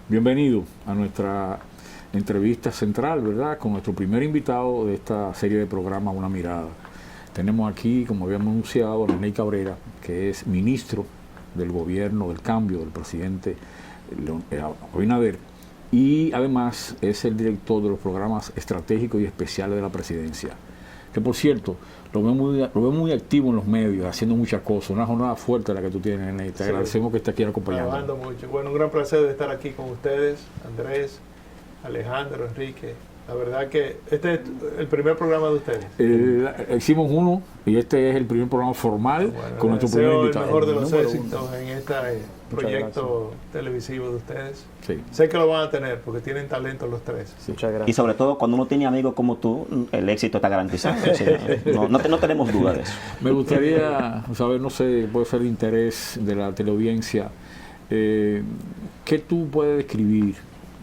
Bienvenido a nuestra entrevista central, ¿verdad? Con nuestro primer invitado de esta serie de programas Una Mirada. Tenemos aquí, como habíamos anunciado, a Ney Cabrera, que es ministro del gobierno del cambio del presidente Abinader, y además es el director de los programas estratégicos y especiales de la presidencia. Que por cierto, lo veo muy activo en los medios, haciendo muchas cosas, una jornada fuerte la que tú tienes, Ney. Te agradecemos que estés aquí acompañando. Trabajando mucho. Bueno, un gran placer de estar aquí con ustedes, Andrés, Alejandro, Enrique. La verdad que este es el primer programa de ustedes. Hicimos uno y este es el primer programa formal con nuestro primer invitado. El mejor de los éxitos en este proyecto televisivo de ustedes. Sí. Sé que lo van a tener porque tienen talento los tres. Sí. Muchas gracias. Y sobre todo cuando uno tiene amigos como tú, el éxito está garantizado. ¿Sí? No tenemos duda de eso. Me gustaría saber, no sé, puede ser de interés de la teleaudiencia, ¿qué tú puedes describir?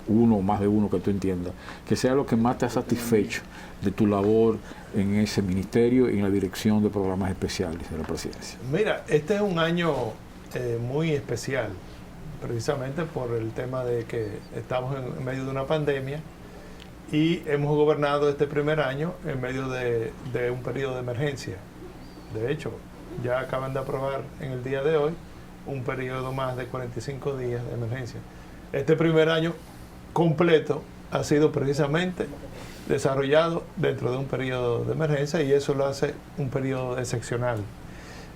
Uno o más de uno que tú entiendas, que sea lo que más te ha satisfecho de tu labor en ese ministerio y en la dirección de programas especiales de la presidencia. Mira, este es un año muy especial, precisamente por el tema de que estamos en medio de una pandemia y hemos gobernado este primer año en medio de un periodo de emergencia. De hecho, ya acaban de aprobar en el día de hoy un periodo más de 45 días de emergencia. Este primer año completo ha sido precisamente desarrollado dentro de un periodo de emergencia y eso lo hace un periodo excepcional.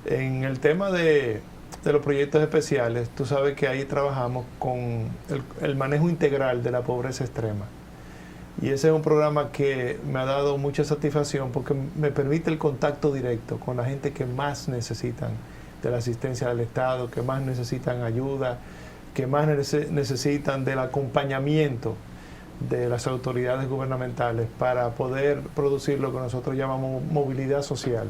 En el tema de los proyectos especiales, tú sabes que ahí trabajamos con el manejo integral de la pobreza extrema. Y ese es un programa que me ha dado mucha satisfacción porque me permite el contacto directo con la gente que más necesitan de la asistencia del Estado, que más necesitan ayuda, que más necesitan del acompañamiento de las autoridades gubernamentales para poder producir lo que nosotros llamamos movilidad social.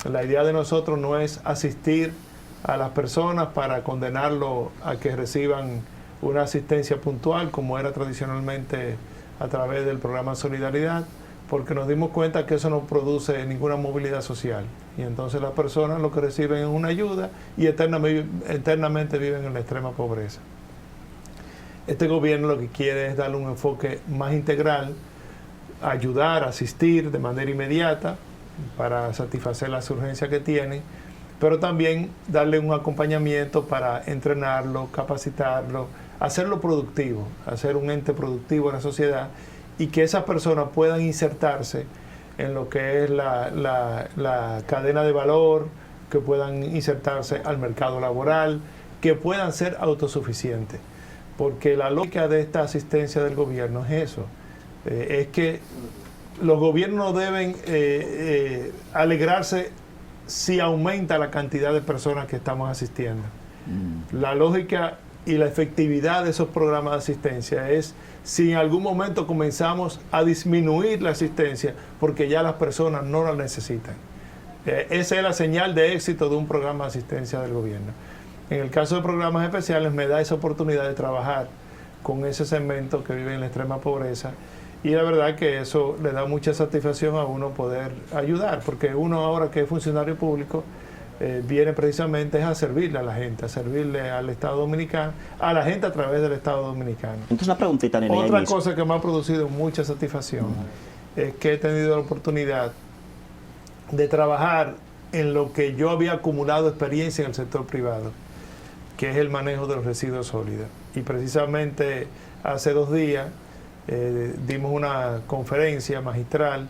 La idea de nosotros no es asistir a las personas para condenarlo a que reciban una asistencia puntual como era tradicionalmente a través del programa Solidaridad, porque nos dimos cuenta que eso no produce ninguna movilidad social. Y entonces las personas lo que reciben es una ayuda y eternamente viven en la extrema pobreza. Este gobierno lo que quiere es darle un enfoque más integral, ayudar, asistir de manera inmediata para satisfacer las urgencias que tienen, pero también darle un acompañamiento para entrenarlo, capacitarlo, hacerlo productivo, hacer un ente productivo en la sociedad y que esas personas puedan insertarse en lo que es la cadena de valor, que puedan insertarse al mercado laboral, que puedan ser autosuficientes. Porque la lógica de esta asistencia del gobierno es eso, es que los gobiernos deben alegrarse si aumenta la cantidad de personas que estamos asistiendo. La lógica y la efectividad de esos programas de asistencia es si en algún momento comenzamos a disminuir la asistencia porque ya las personas no la necesitan. Esa es la señal de éxito de un programa de asistencia del gobierno. En el caso de programas especiales me da esa oportunidad de trabajar con ese segmento que vive en la extrema pobreza y la verdad que eso le da mucha satisfacción a uno poder ayudar, porque uno ahora que es funcionario público viene precisamente a servirle a la gente, a servirle al Estado Dominicano, a la gente a través del Estado Dominicano. Entonces una preguntita, Nene. Otra cosa que me ha producido mucha satisfacción es que he tenido la oportunidad de trabajar en lo que yo había acumulado experiencia en el sector privado, que es el manejo de los residuos sólidos. Y precisamente hace 2 días dimos una conferencia magistral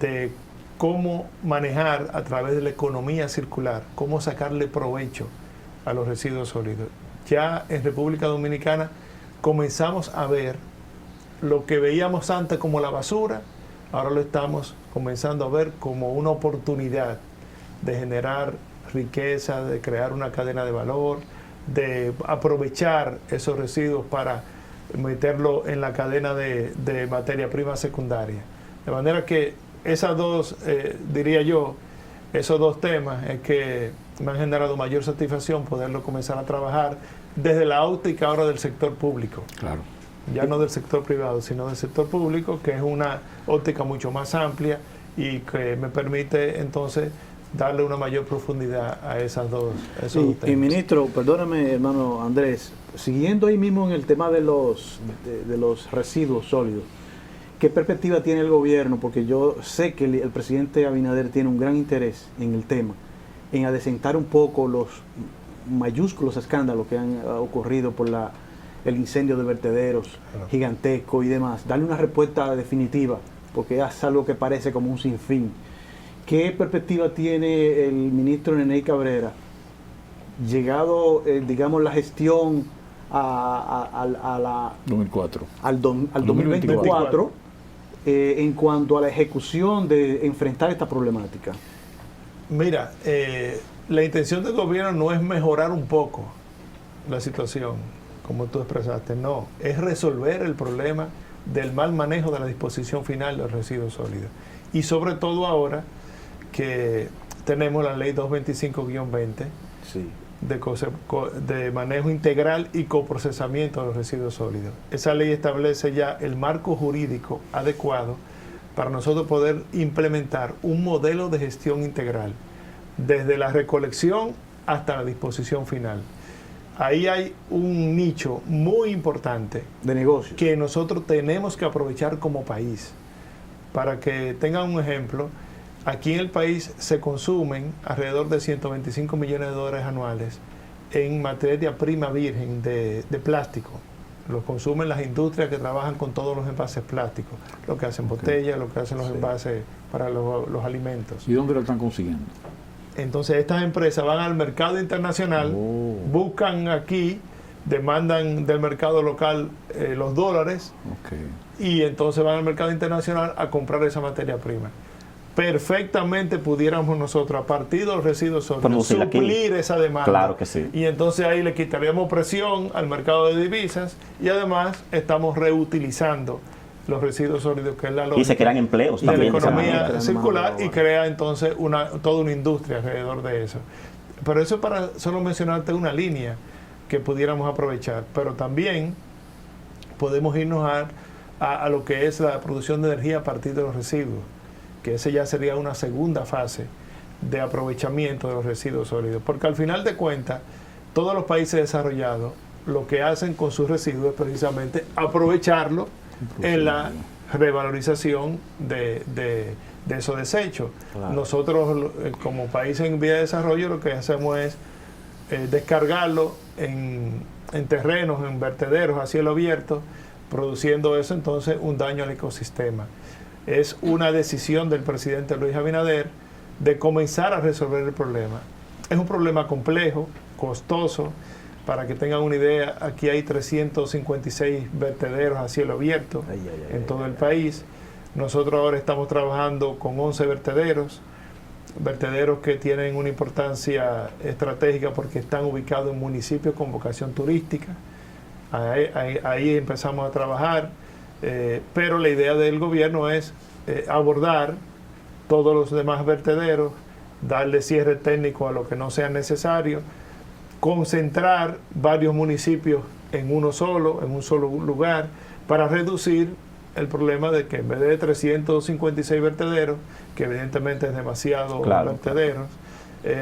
de cómo manejar a través de la economía circular, cómo sacarle provecho a los residuos sólidos. Ya en República Dominicana comenzamos a ver lo que veíamos antes como la basura, ahora lo estamos comenzando a ver como una oportunidad de generar riqueza, de crear una cadena de valor, de aprovechar esos residuos para meterlo en la cadena de materia prima secundaria. De manera que esas dos, diría yo, esos 2 temas es que me han generado mayor satisfacción poderlo comenzar a trabajar desde la óptica ahora del sector público. Claro. Ya no del sector privado, sino del sector público, que es una óptica mucho más amplia y que me permite entonces darle una mayor profundidad a esos dos temas. Y ministro, perdóname, hermano Andrés, siguiendo ahí mismo en el tema de los residuos sólidos, ¿qué perspectiva tiene el gobierno? Porque yo sé que el presidente Abinader tiene un gran interés en el tema, en adecentar un poco los mayúsculos escándalos que han ocurrido por el incendio de vertederos gigantesco y demás, darle una respuesta definitiva, porque es algo que parece como un sinfín. ¿Qué perspectiva tiene el ministro Neney Cabrera, llegado, digamos, la gestión al 2024, en cuanto a la ejecución de enfrentar esta problemática? Mira, la intención del gobierno no es mejorar un poco la situación, como tú expresaste, no, es resolver el problema del mal manejo de la disposición final de los residuos sólidos. Y sobre todo ahora que tenemos la ley 225-20 sí, de manejo integral y coprocesamiento de los residuos sólidos. Esa ley establece ya el marco jurídico adecuado para nosotros poder implementar un modelo de gestión integral, desde la recolección hasta la disposición final. Ahí hay un nicho muy importante de negocio que nosotros tenemos que aprovechar como país. Para que tengan un ejemplo, aquí en el país se consumen alrededor de 125 millones de dólares anuales en materia prima virgen de plástico. Lo consumen las industrias que trabajan con todos los envases plásticos, lo que hacen botellas, lo que hacen los envases para los alimentos. ¿Y dónde lo están consiguiendo? Entonces estas empresas van al mercado internacional, buscan aquí, demandan del mercado local los dólares, y entonces van al mercado internacional a comprar esa materia prima. Perfectamente pudiéramos nosotros, a partir de los residuos sólidos, suplir esa demanda. Claro que sí. Y entonces ahí le quitaríamos presión al mercado de divisas y además estamos reutilizando los residuos sólidos, que es la lógica. Y se crean empleos de también. La economía circular, y crea entonces toda una industria alrededor de eso. Pero eso para solo mencionarte una línea que pudiéramos aprovechar. Pero también podemos irnos a lo que es la producción de energía a partir de los residuos, que ese ya sería una segunda fase de aprovechamiento de los residuos sólidos. Porque al final de cuentas, todos los países desarrollados lo que hacen con sus residuos es precisamente aprovecharlo en la revalorización de esos desechos. Claro. Nosotros, como país en vía de desarrollo, lo que hacemos es descargarlo en terrenos, en vertederos a cielo abierto, produciendo eso entonces un daño al ecosistema. Es una decisión del presidente Luis Abinader de comenzar a resolver el problema. Es un problema complejo, costoso. Para que tengan una idea, aquí hay 356 vertederos a cielo abierto en todo el país. Nosotros ahora estamos trabajando con 11 vertederos que tienen una importancia estratégica porque están ubicados en municipios con vocación turística. Ahí empezamos a trabajar, pero la idea del gobierno es abordar todos los demás vertederos, darle cierre técnico a lo que no sea necesario, concentrar varios municipios en un solo lugar, para reducir el problema de que en vez de 356 vertederos, que evidentemente es demasiado vertederos,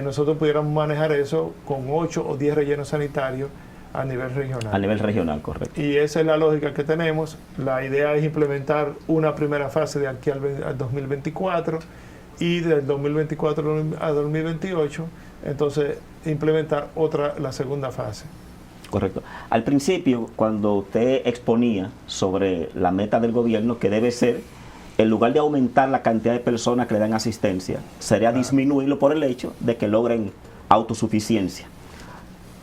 nosotros pudiéramos manejar eso con 8 o 10 rellenos sanitarios a nivel regional. A nivel regional, correcto. Y esa es la lógica que tenemos. La idea es implementar una primera fase de aquí al 2024, y del 2024 a 2028, entonces implementar la segunda fase. Correcto. Al principio, cuando usted exponía sobre la meta del gobierno, que debe ser, en lugar de aumentar la cantidad de personas que le dan asistencia, sería disminuirlo por el hecho de que logren autosuficiencia.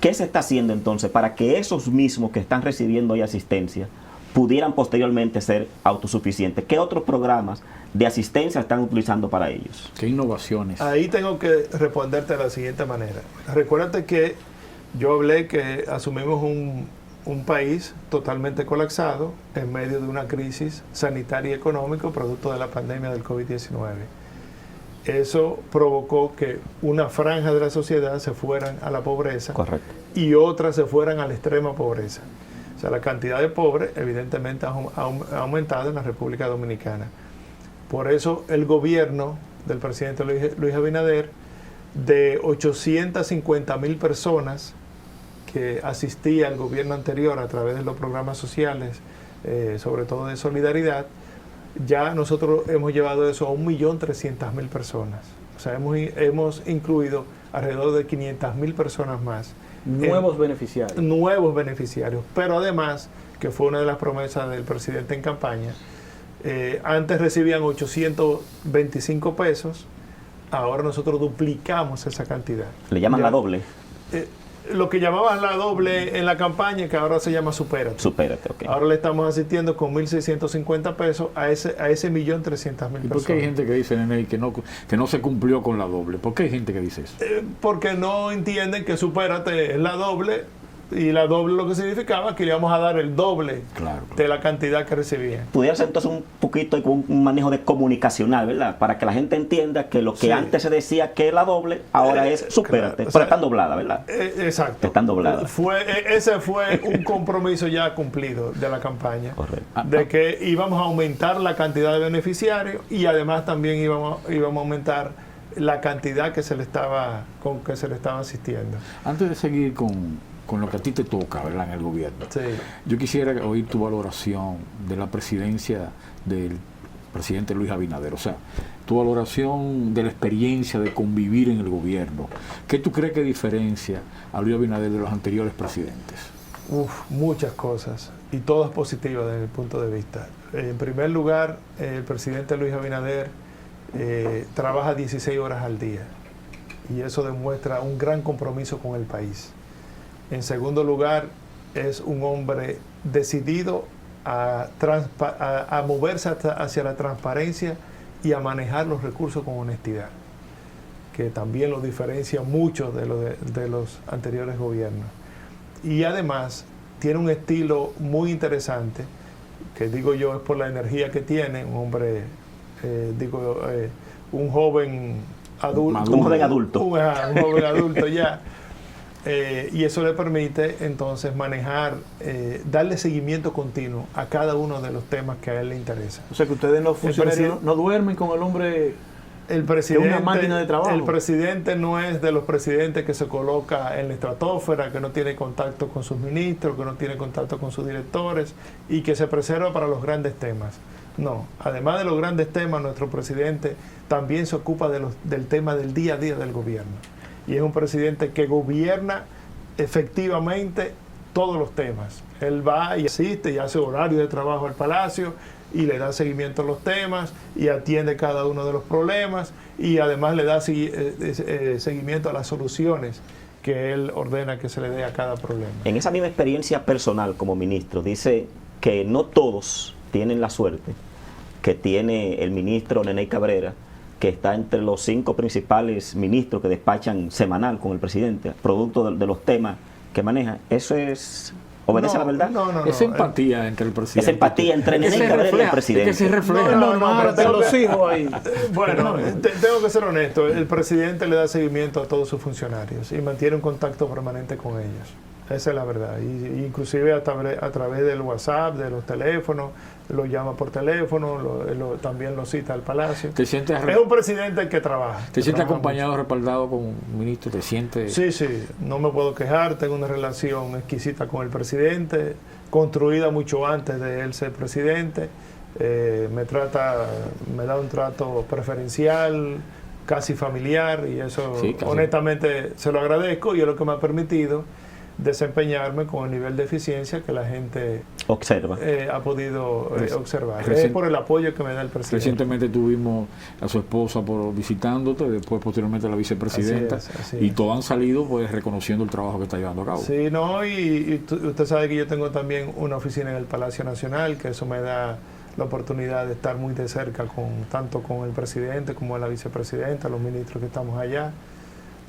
¿Qué se está haciendo entonces para que esos mismos que están recibiendo hoy asistencia pudieran posteriormente ser autosuficientes? ¿Qué otros programas de asistencia están utilizando para ellos? ¿Qué innovaciones? Ahí tengo que responderte de la siguiente manera. Recuérdate que yo hablé que asumimos un país totalmente colapsado en medio de una crisis sanitaria y económica producto de la pandemia del COVID-19. Eso provocó que una franja de la sociedad se fueran a la pobreza. Correcto. Y otras se fueran a la extrema pobreza. O sea, la cantidad de pobres evidentemente ha aumentado en la República Dominicana. Por eso el gobierno del presidente Luis Abinader de 850,000 personas que asistía al gobierno anterior a través de los programas sociales, sobre todo de solidaridad, ya nosotros hemos llevado eso a 1.300.000 personas. O sea, hemos incluido alrededor de 500,000 personas más. Nuevos beneficiarios. Nuevos beneficiarios. Pero además, que fue una de las promesas del presidente en campaña, antes recibían 825 pesos, ahora nosotros duplicamos esa cantidad. Le llaman la doble. Lo que llamaban la doble en la campaña, que ahora se llama Supérate. Supérate, ok. Ahora le estamos asistiendo con 1.650 pesos a ese 1.300.000 personas. ¿Y por qué hay gente que dice, Nene, que no se cumplió con la doble? ¿Por qué hay gente que dice eso? Porque no entienden que Supérate es la doble, y la doble lo que significaba que le íbamos a dar el doble de la cantidad que recibían. Pudiera ser entonces un poquito un manejo de comunicacional, ¿verdad? Para que la gente entienda que lo que antes se decía que es la doble, ahora es Supérate. Pero están dobladas, ¿verdad? Exacto. Están dobladas. Ese fue un compromiso ya cumplido de la campaña. Correcto. De que íbamos a aumentar la cantidad de beneficiarios y además también íbamos a aumentar la cantidad que se le estaba asistiendo. Antes de seguir con lo que a ti te toca, ¿verdad?, en el gobierno. Sí. Yo quisiera oír tu valoración de la presidencia del presidente Luis Abinader. O sea, tu valoración de la experiencia de convivir en el gobierno. ¿Qué tú crees que diferencia a Luis Abinader de los anteriores presidentes? Muchas cosas, y todas positivas desde mi punto de vista. En primer lugar, el presidente Luis Abinader trabaja 16 horas al día, y eso demuestra un gran compromiso con el país. En segundo lugar, es un hombre decidido a moverse hacia la transparencia y a manejar los recursos con honestidad, que también lo diferencia mucho de los anteriores gobiernos. Y además tiene un estilo muy interesante, que digo yo es por la energía que tiene, un hombre, un joven adulto. Un joven adulto. Un joven adulto ya. Y eso le permite entonces manejar, darle seguimiento continuo a cada uno de los temas que a él le interesa. O sea que ustedes los funcionarios no duermen con el hombre. El presidente, es una máquina de trabajo. El presidente no es de los presidentes que se coloca en la estratosfera, que no tiene contacto con sus ministros, que no tiene contacto con sus directores y que se preserva para los grandes temas. No, además de los grandes temas, nuestro presidente también se ocupa del tema del día a día del gobierno. Y es un presidente que gobierna efectivamente todos los temas. Él va y asiste y hace horario de trabajo al Palacio y le da seguimiento a los temas y atiende cada uno de los problemas y además le da seguimiento a las soluciones que él ordena que se le dé a cada problema. En esa misma experiencia personal como ministro, dice que no todos tienen la suerte que tiene el ministro Nene Cabrera, que está entre los 5 principales ministros que despachan semanal con el presidente, producto de los temas que maneja. ¿Eso obedece a la verdad? No. Es empatía entre el presidente. Es empatía entre Nene Cabrera y el presidente. Es que se refleja. No, pero los hijos ahí. Bueno, tengo que ser honesto. El presidente le da seguimiento a todos sus funcionarios y mantiene un contacto permanente con ellos. Esa es la verdad. Y inclusive a través del WhatsApp, de los teléfonos, lo llama por teléfono, también lo cita al Palacio. ¿Te sientes es un presidente que trabaja. ¿Te sientes acompañado, respaldado con un ministro? ¿Te sientes? Sí, no me puedo quejar. Tengo una relación exquisita con el presidente, construida mucho antes de él ser presidente. Me da un trato preferencial, casi familiar, y eso honestamente se lo agradezco, y es lo que me ha permitido desempeñarme con el nivel de eficiencia que la gente observa. Ha podido observar. Es por el apoyo que me da el presidente. Recientemente tuvimos a su esposa visitándote, después posteriormente a la vicepresidenta, así y todos han salido pues reconociendo el trabajo que está llevando a cabo. Sí, y usted sabe que yo tengo también una oficina en el Palacio Nacional, que eso me da la oportunidad de estar muy de cerca tanto con el presidente como la vicepresidenta, los ministros que estamos allá.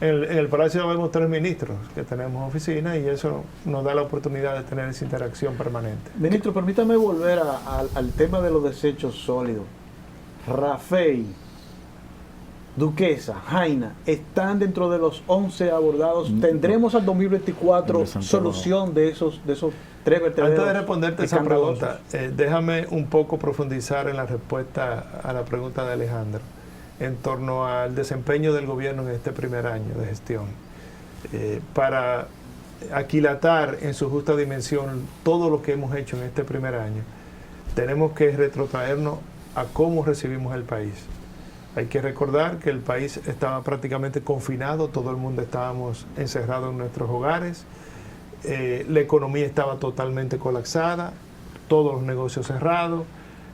En el Palacio vemos 3 ministros que tenemos oficina, y eso nos da la oportunidad de tener esa interacción permanente. Ministro, permítame volver al tema de los desechos sólidos. Rafael, Duquesa, Jaina, están dentro de los 11 abordados. ¿Tendremos al 2024 solución de esos 3 vertederos? Antes de responderte esa pregunta, déjame un poco profundizar en la respuesta a la pregunta de Alejandro. en torno al desempeño del gobierno en este primer año de gestión. Para aquilatar en su justa dimensión todo lo que hemos hecho en este primer año, tenemos que retrotraernos a cómo recibimos el país. Hay que recordar que el país estaba prácticamente confinado, todo el mundo estábamos encerrados en nuestros hogares, la economía estaba totalmente colapsada, todos los negocios cerrados,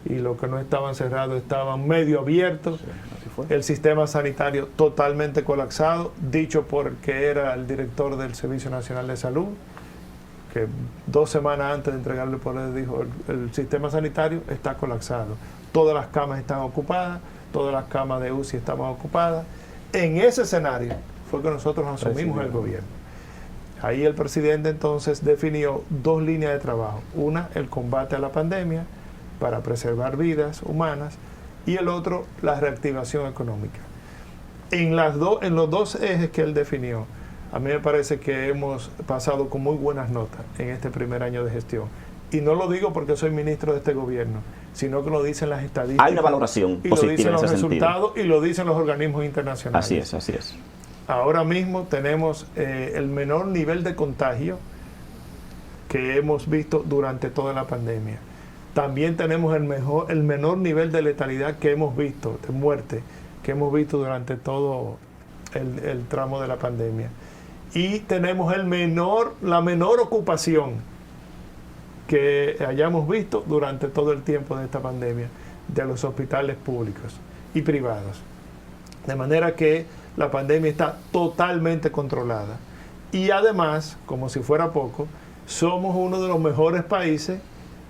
y los que no estaban cerrados estaban medio abiertos. Sí, así fue. El sistema sanitario totalmente colapsado, dicho por el que era el director del Servicio Nacional de Salud, que 2 semanas antes de entregarle el poder dijo, el sistema sanitario está colapsado. Todas las camas están ocupadas, todas las camas de UCI estaban ocupadas. En ese escenario fue que nosotros asumimos el gobierno. Ahí el presidente entonces definió 2 líneas de trabajo. Una, el combate a la pandemia, para preservar vidas humanas, y el otro, la reactivación económica. En los 2 ejes que él definió, a mí me parece que hemos pasado con muy buenas notas en este primer año de gestión. Y no lo digo porque soy ministro de este gobierno, sino que lo dicen las estadísticas. Hay una valoración y lo positiva dicen en los ese resultados sentido. y lo dicen los organismos internacionales. Así es, así es. Ahora mismo tenemos el menor nivel de contagio que hemos visto durante toda la pandemia. También tenemos el menor nivel de letalidad que hemos visto, de muerte, que hemos visto durante todo el tramo de la pandemia. Y tenemos la menor ocupación que hayamos visto durante todo el tiempo de esta pandemia de los hospitales públicos y privados. De manera que la pandemia está totalmente controlada. Y además, como si fuera poco, somos uno de los mejores países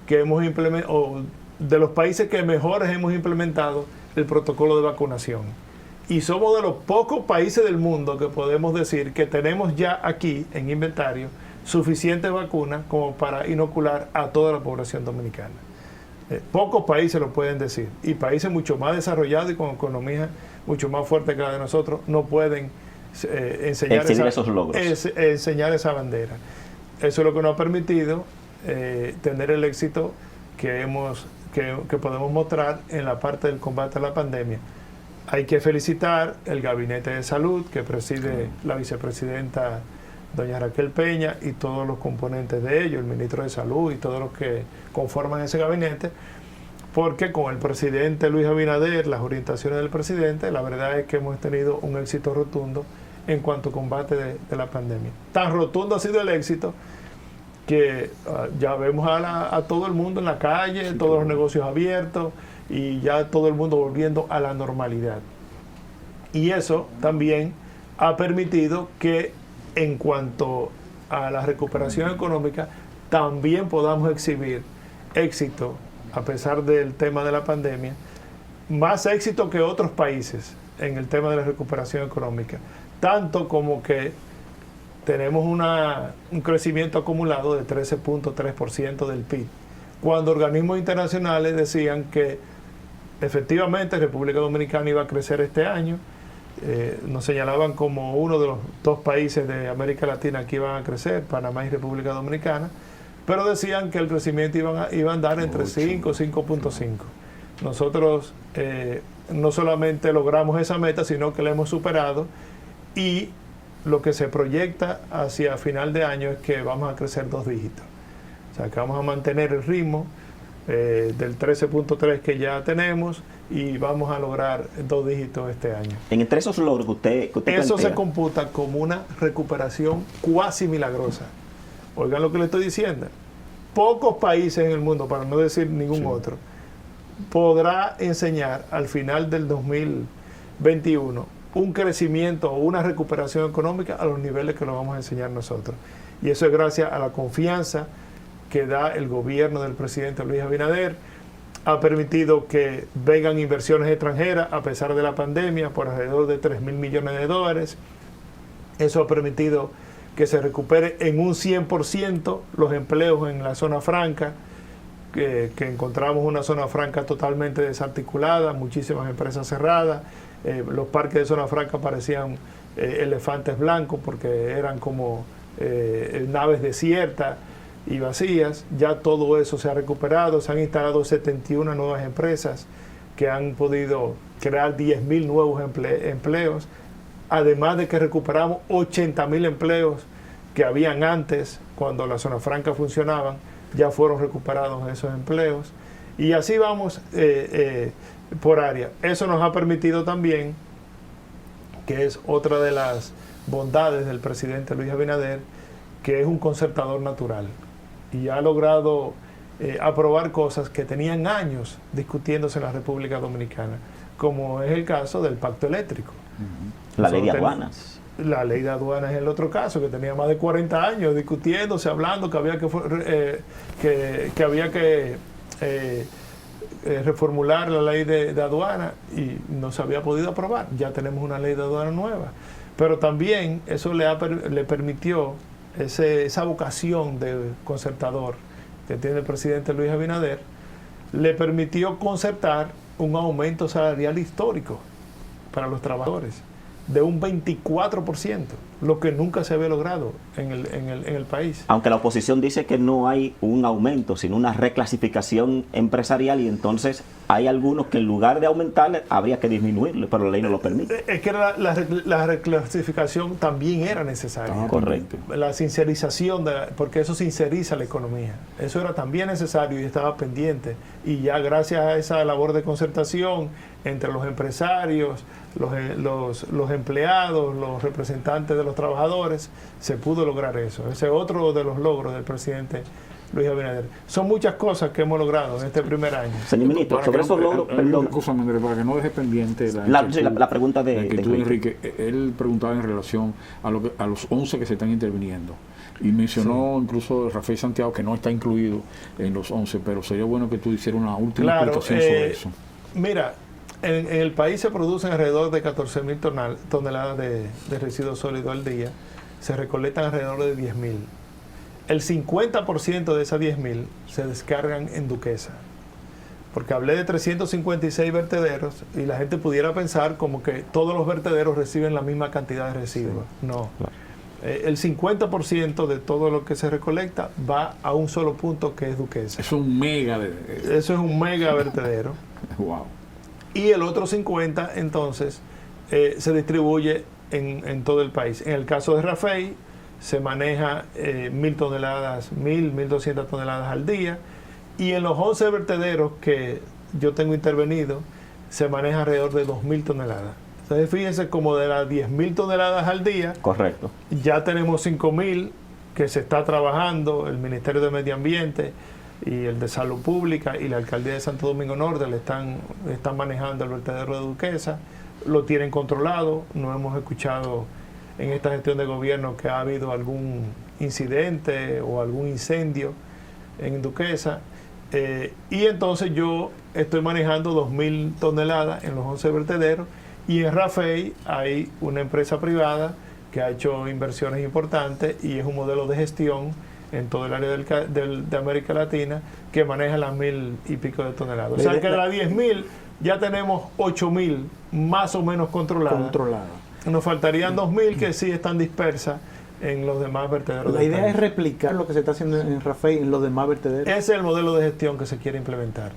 que hemos implementado, o de los países que mejores hemos implementado el protocolo de vacunación. Y somos de los pocos países del mundo que podemos decir que tenemos ya aquí en inventario suficientes vacunas como para inocular a toda la población dominicana. Pocos países lo pueden decir, y países mucho más desarrollados y con economías mucho más fuertes que la de nosotros no pueden enseñar esos logros. enseñar esa bandera. Eso es lo que nos ha permitido tener el éxito que podemos mostrar en la parte del combate a la pandemia. Hay que felicitar el Gabinete de Salud que preside la vicepresidenta doña Raquel Peña y todos los componentes de ello, el ministro de Salud y todos los que conforman ese gabinete, porque con el presidente Luis Abinader, las orientaciones del presidente, la verdad es que hemos tenido un éxito rotundo en cuanto a combate de la pandemia. Tan rotundo ha sido el éxito que ya vemos a todo el mundo en la calle, todos los negocios abiertos y ya todo el mundo volviendo a la normalidad. Y eso también ha permitido que en cuanto a la recuperación económica también podamos exhibir éxito a pesar del tema de la pandemia, más éxito que otros países en el tema de la recuperación económica, tanto como que tenemos un crecimiento acumulado de 13.3% del PIB, cuando organismos internacionales decían que efectivamente República Dominicana iba a crecer este año. Nos señalaban como uno de los 2 países de América Latina que iban a crecer, Panamá y República Dominicana, pero decían que el crecimiento iba a andar entre 5 y 5.5. Nosotros no solamente logramos esa meta, sino que la hemos superado, y lo que se proyecta hacia final de año es que vamos a crecer 2 dígitos. O sea, que vamos a mantener el ritmo del 13.3 que ya tenemos y vamos a lograr 2 dígitos este año. Entre esos logros que usted eso plantea, se computa como una recuperación cuasi milagrosa. Oigan lo que le estoy diciendo. Pocos países en el mundo, para no decir ningún otro, podrá enseñar al final del 2021 un crecimiento o una recuperación económica a los niveles que lo vamos a enseñar nosotros. Y eso es gracias a la confianza que da el gobierno del presidente Luis Abinader. Ha permitido que vengan inversiones extranjeras a pesar de la pandemia por alrededor de 3.000 millones de dólares. Eso ha permitido que se recupere en un 100% los empleos en la zona franca, que encontramos una zona franca totalmente desarticulada, muchísimas empresas cerradas. Los parques de zona franca parecían elefantes blancos porque eran como naves desiertas y vacías. Ya todo eso se ha recuperado, se han instalado 71 nuevas empresas que han podido crear 10.000 nuevos empleos, además de que recuperamos 80.000 empleos que habían antes, cuando las zonas francas funcionaban, ya fueron recuperados esos empleos. Y así vamos por área. Eso nos ha permitido también, que es otra de las bondades del presidente Luis Abinader, que es un concertador natural y ha logrado aprobar cosas que tenían años discutiéndose en la República Dominicana, como es el caso del pacto eléctrico. La ley de aduanas. La ley de aduanas es el otro caso, que tenía más de 40 años discutiéndose, hablando que había que reformular la ley de aduana y no se había podido aprobar. Ya tenemos una ley de aduana nueva. Pero también eso le permitió esa vocación de concertador que tiene el presidente Luis Abinader, le permitió concertar un aumento salarial histórico para los trabajadores de un 24%, lo que nunca se había logrado en el país. Aunque la oposición dice que no hay un aumento, sino una reclasificación empresarial, y entonces hay algunos que en lugar de aumentarle, habría que disminuirle, pero la ley no lo permite. Es que la reclasificación también era necesaria. Correcto. La sincerización, porque eso sinceriza la economía. Eso era también necesario y estaba pendiente. Y ya gracias a esa labor de concertación entre los empresarios, los empleados, los representantes de los trabajadores, se pudo lograr eso. Ese es otro de los logros del presidente Luis Abinader. Son muchas cosas que hemos logrado en este primer año. Señor ministro, sobre esos logros, perdón. Escúchame, Andrés, para que no deje pendiente la pregunta de Enrique. Él preguntaba en relación a los 11 que se están interviniendo. Y mencionó incluso Rafael Santiago, que no está incluido en los 11, pero sería bueno que tú hicieras una última explicación sobre eso. Mira, en el país se producen alrededor de 14.000 toneladas de residuos sólidos al día. Se recolectan alrededor de 10.000. El 50% de esas 10.000 se descargan en Duquesa. Porque hablé de 356 vertederos y la gente pudiera pensar como que todos los vertederos reciben la misma cantidad de residuos. Sí. No. El 50% de todo lo que se recolecta va a un solo punto, que es Duquesa. Es un mega. Eso es un mega vertedero. Wow. Y el otro 50% entonces se distribuye en todo el país. En el caso de Rafael se maneja 1.000 toneladas, 1.200 toneladas al día. Y en los 11 vertederos que yo tengo intervenido se maneja alrededor de 2.000 toneladas. Entonces fíjense, como de las 10.000 toneladas al día, correcto, ya tenemos 5.000 que se está trabajando. El Ministerio de Medio Ambiente y el de Salud Pública y la Alcaldía de Santo Domingo Norte están manejando el vertedero de Duquesa, lo tienen controlado. No hemos escuchado en esta gestión de gobierno que ha habido algún incidente o algún incendio en Duquesa. Y entonces yo estoy manejando 2.000 toneladas en los 11 vertederos, y en Rafael hay una empresa privada que ha hecho inversiones importantes y es un modelo de gestión en todo el área de América Latina que maneja las 1.000 y pico de toneladas. O sea que de las 10.000 ya tenemos 8.000 más o menos controladas. Nos faltarían 2.000 que sí están dispersas en los demás vertederos. La idea es replicar lo que se está haciendo en Rafael en los demás vertederos. Ese es el modelo de gestión que se quiere implementar,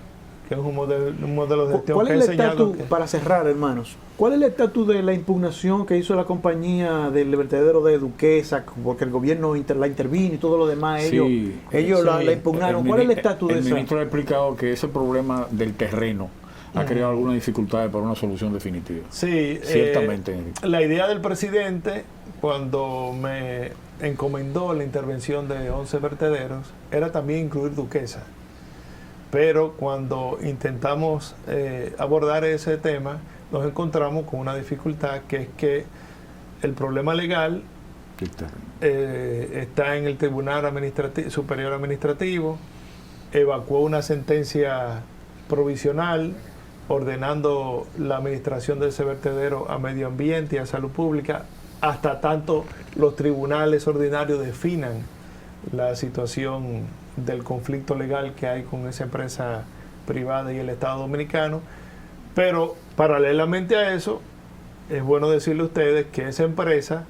que es un modelo de gestión. ¿Cuál que es el estatus, para cerrar, hermanos, cuál es el estatus de la impugnación que hizo la compañía del vertedero de Duquesa, porque el gobierno la intervino y todo lo demás, ellos la impugnaron? ¿Cuál es el estatus de eso? El ministro ha explicado que ese problema del terreno ha creado algunas dificultades para una solución definitiva. Sí, ciertamente. La idea del presidente, cuando me encomendó la intervención de 11 vertederos, era también incluir Duquesa. Pero cuando intentamos abordar ese tema, nos encontramos con una dificultad, que es que el problema legal está en el Tribunal Superior Administrativo, evacuó una sentencia provisional ordenando la administración de ese vertedero a Medio Ambiente y a Salud Pública, hasta tanto los tribunales ordinarios definan la situación del conflicto legal que hay con esa empresa privada y el Estado Dominicano. Pero paralelamente a eso, es bueno decirle a ustedes que esa empresa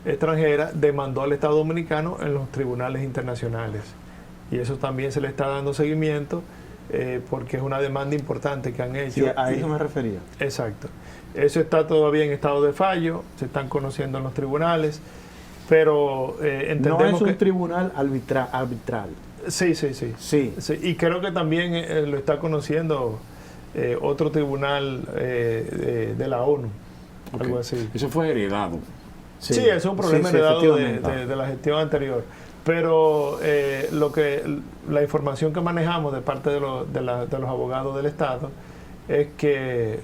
extranjera demandó al Estado Dominicano en los tribunales internacionales, y eso también se le está dando seguimiento. porque es una demanda importante que han hecho. Sí, a eso me refería. Exacto. Eso está todavía en estado de fallo, se están conociendo en los tribunales, pero entendemos no es un que tribunal arbitral. Sí. Sí. Y creo que también lo está conociendo otro tribunal de la ONU, algo así. Eso fue heredado. Sí, es un problema sí, heredado efectivamente. de la gestión anterior. Pero la información que manejamos de parte de los abogados del Estado es que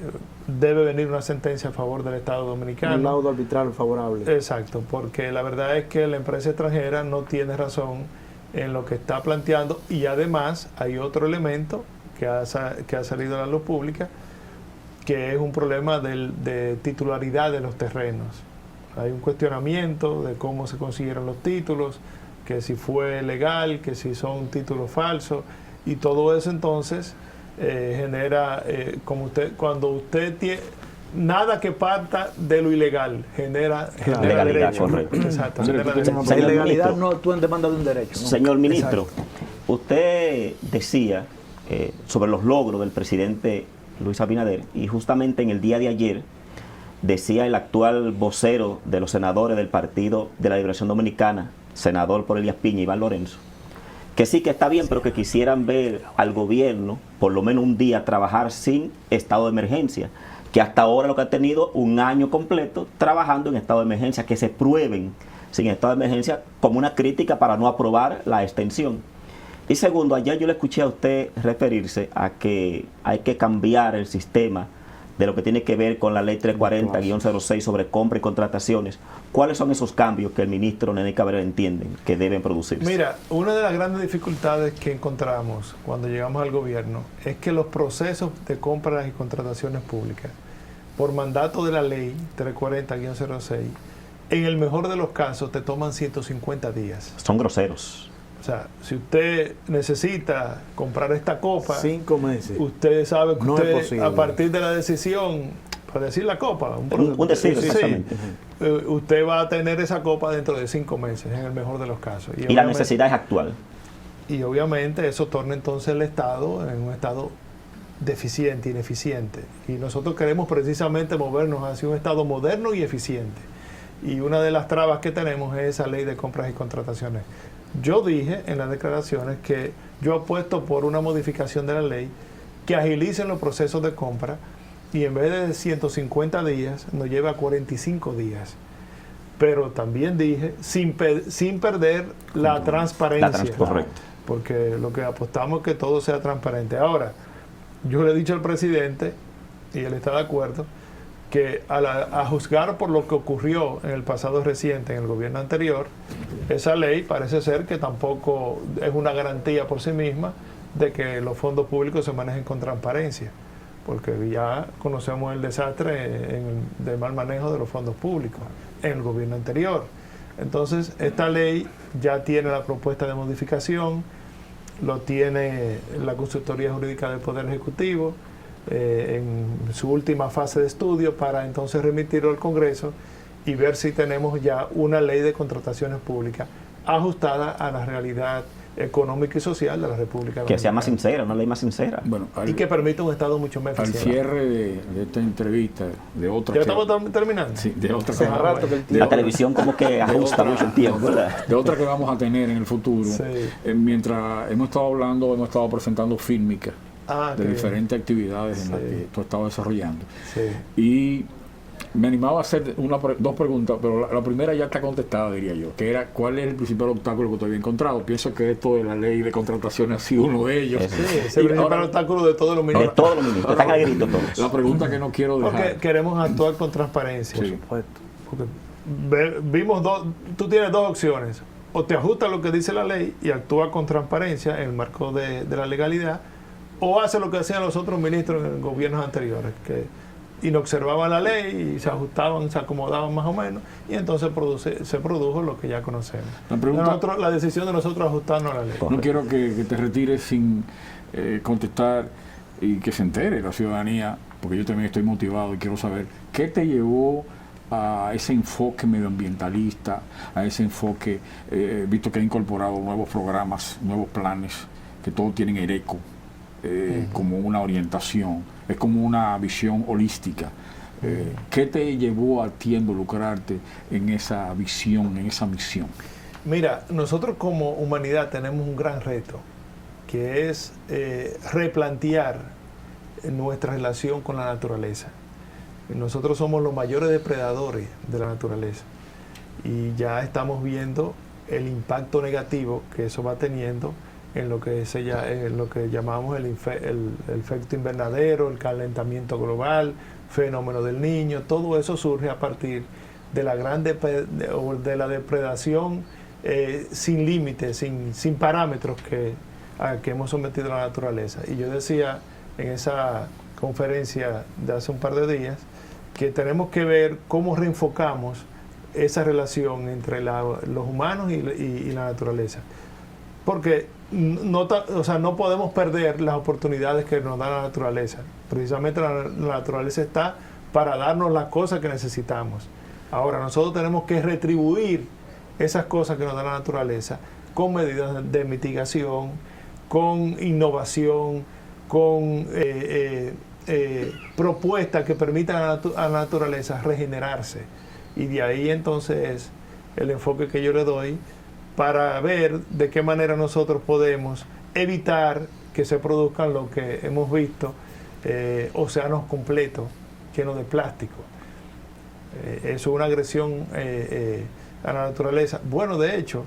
debe venir una sentencia a favor del Estado dominicano. Un laudo arbitral favorable. Exacto, porque la verdad es que la empresa extranjera no tiene razón en lo que está planteando, y además hay otro elemento que ha salido a la luz pública, que es un problema de titularidad de los terrenos. Hay un cuestionamiento de cómo se consiguieron los títulos, que si fue legal, que si son títulos falsos, y todo eso entonces genera, cuando usted tiene nada que parta de lo ilegal, genera Legalidad, derecho. correcto. Exacto, Andrés, genera tú tienes derecho. La Señor ilegalidad ministro. no actúa en demanda de un derecho, ¿no? Señor ministro, Exacto. usted decía sobre los logros del presidente Luis Abinader, y justamente en el día de ayer decía el actual vocero de los senadores del Partido de la Liberación Dominicana, senador por Elías Piña, Iván Lorenzo, que sí, que está bien, pero que quisieran ver al gobierno por lo menos un día trabajar sin estado de emergencia, que hasta ahora lo que ha tenido un año completo trabajando en estado de emergencia, que se prueben sin estado de emergencia como una crítica para no aprobar la extensión. Y segundo, ayer yo le escuché a usted referirse a que hay que cambiar el sistema de lo que tiene que ver con la ley 340-06 sobre compra y contrataciones. ¿Cuáles son esos cambios que el ministro Nene Cabrera entiende que deben producirse? Mira, una de las grandes dificultades que encontramos cuando llegamos al gobierno es que los procesos de compras y contrataciones públicas, por mandato de la ley 340-06, en el mejor de los casos te toman 150 días. Son groseros. O sea, si usted necesita comprar esta copa, 5 meses. usted sabe que No es usted, posible. a partir de la decisión, para decir la copa, Un decir, sí, exactamente. usted va a tener esa copa dentro de 5 meses, en el mejor de los casos. Y la obviamente- necesidad es actual. Y obviamente eso torna entonces el Estado en un Estado deficiente, ineficiente. Y nosotros queremos precisamente movernos hacia un Estado moderno y eficiente. Y una de las trabas que tenemos es esa ley de compras y contrataciones. Yo dije en las declaraciones que yo apuesto por una modificación de la ley que agilicen los procesos de compra y en vez de 150 días nos lleve a 45 días. Pero también dije, sin perder la transparencia. Correcto. Porque lo que apostamos es que todo sea transparente. Ahora, yo le he dicho al presidente, y él está de acuerdo, que a juzgar por lo que ocurrió en el pasado reciente, en el gobierno anterior, esa ley parece ser que tampoco es una garantía por sí misma de que los fondos públicos se manejen con transparencia, porque ya conocemos el desastre de mal manejo de los fondos públicos en el gobierno anterior. Entonces, esta ley ya tiene la propuesta de modificación, lo tiene la Consultoría Jurídica del Poder Ejecutivo, en su última fase de estudio para entonces remitirlo al Congreso y ver si tenemos ya una ley de contrataciones públicas ajustada a la realidad económica y social de la República Que sea más Dominicana. sincera, una ley más sincera. Bueno, Y que permita un Estado mucho más al eficiente. cierre de esta entrevista, de otra ¿Ya que- estamos terminando? sí, de otra Hace que- rato que el de tío- La otra- televisión como que ajusta mucho el tiempo, ¿verdad? de otra que vamos a tener en el futuro. Sí. Mientras hemos estado presentando fílmica Ah, de qué diferentes actividades en las Sí. que tú has estado desarrollando. bien. Sí. Y me animaba a hacer dos preguntas, pero la primera ya está contestada, diría yo, que era ¿cuál es el principal obstáculo que tú habías encontrado? Pienso que esto de la ley de contrataciones ha sido uno de ellos. Eso. Sí, ese es Y el principal ahora- obstáculo de todos los De ministros. todos los ministros, están a grito todos. La pregunta que no quiero Porque dejar. queremos actuar con transparencia. Sí. Supuesto. Porque vimos tú tienes dos opciones. O te ajustas a lo que dice la ley y actúa con transparencia en el marco de la legalidad, o hace lo que hacían los otros ministros en gobiernos anteriores, que inobservaban la ley y se ajustaban, se acomodaban más o menos, y entonces se produjo lo que ya conocemos. La pregunta- La decisión de nosotros ajustarnos a la ley. No quiero que te retires sin contestar y que se entere la ciudadanía, porque yo también estoy motivado y quiero saber qué te llevó a ese enfoque medioambientalista, a ese enfoque, visto que ha incorporado nuevos programas, nuevos planes, que todos tienen el eco como una orientación, es como una visión holística. ¿Qué te llevó a ti a involucrarte en esa visión, en esa misión? Mira, nosotros como humanidad tenemos un gran reto, que es replantear nuestra relación con la naturaleza. Nosotros somos los mayores depredadores de la naturaleza y ya estamos viendo el impacto negativo que eso va teniendo en lo que llamamos el efecto invernadero, el calentamiento global, fenómeno del Niño. Todo eso surge a partir de la de la depredación sin límites, sin parámetros a que hemos sometido a la naturaleza. Y yo decía en esa conferencia de hace un par de días que tenemos que ver cómo reenfocamos esa relación entre los humanos y la naturaleza. Porque no podemos perder las oportunidades que nos da la naturaleza. Precisamente la naturaleza está para darnos las cosas que necesitamos. Ahora, nosotros tenemos que retribuir esas cosas que nos da la naturaleza con medidas de mitigación, con innovación, con propuestas que permitan a la naturaleza regenerarse. Y de ahí entonces el enfoque que yo le doy para ver de qué manera nosotros podemos evitar que se produzcan lo que hemos visto, océanos completos llenos de plástico. Eso es una agresión a la naturaleza. Bueno, de hecho,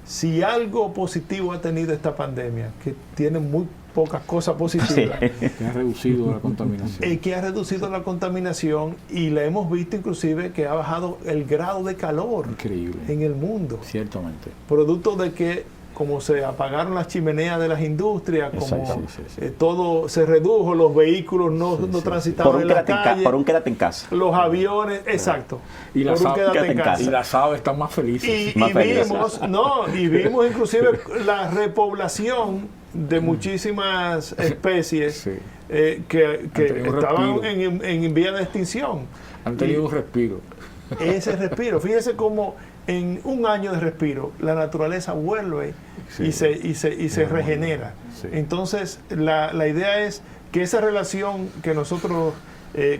si algo positivo ha tenido esta pandemia, que tiene muy pocas cosas positivas, que ha reducido la contaminación. Que ha reducido la contaminación y la hemos visto inclusive que ha bajado el grado de calor. Increíble. En el mundo. Ciertamente. Producto de que como se apagaron las chimeneas de las industrias, como todo se redujo, los vehículos no transitaban en la calle. Por un quédate en casa. Los aviones, exacto. Y las aves están más felices. Y vimos inclusive la repoblación de muchísimas especies que estaban en vía de extinción. Han tenido un respiro. Ese respiro. Fíjese cómo en un año de respiro la naturaleza vuelve y se regenera. Sí. Entonces la idea es que esa relación que nosotros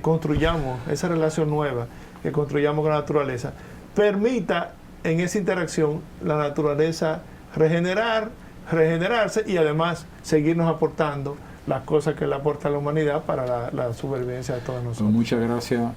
construyamos, esa relación nueva que construyamos con la naturaleza, permita en esa interacción la naturaleza regenerarse y además seguirnos aportando las cosas que le aporta la humanidad para la supervivencia de todos nosotros. Pues muchas gracias.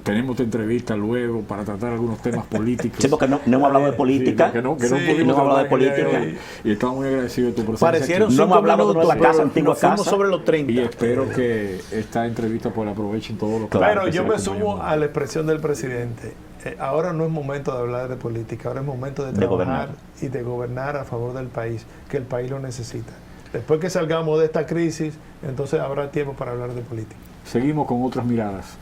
Tenemos esta entrevista luego para tratar algunos temas políticos. Sí, porque no hemos hablado de política. No pudimos hablar de política. Y estamos muy agradecidos de tu presencia. Parecieron 5 minutos, antigua casa. Sobre los 30. Y espero que esta entrevista pues la aprovechen todos los Pero yo me sumo a la expresión del presidente. Ahora no es momento de hablar de política, ahora es momento de trabajar y de gobernar a favor del país, que el país lo necesita. Después que salgamos de esta crisis, entonces habrá tiempo para hablar de política. Seguimos con otras miradas.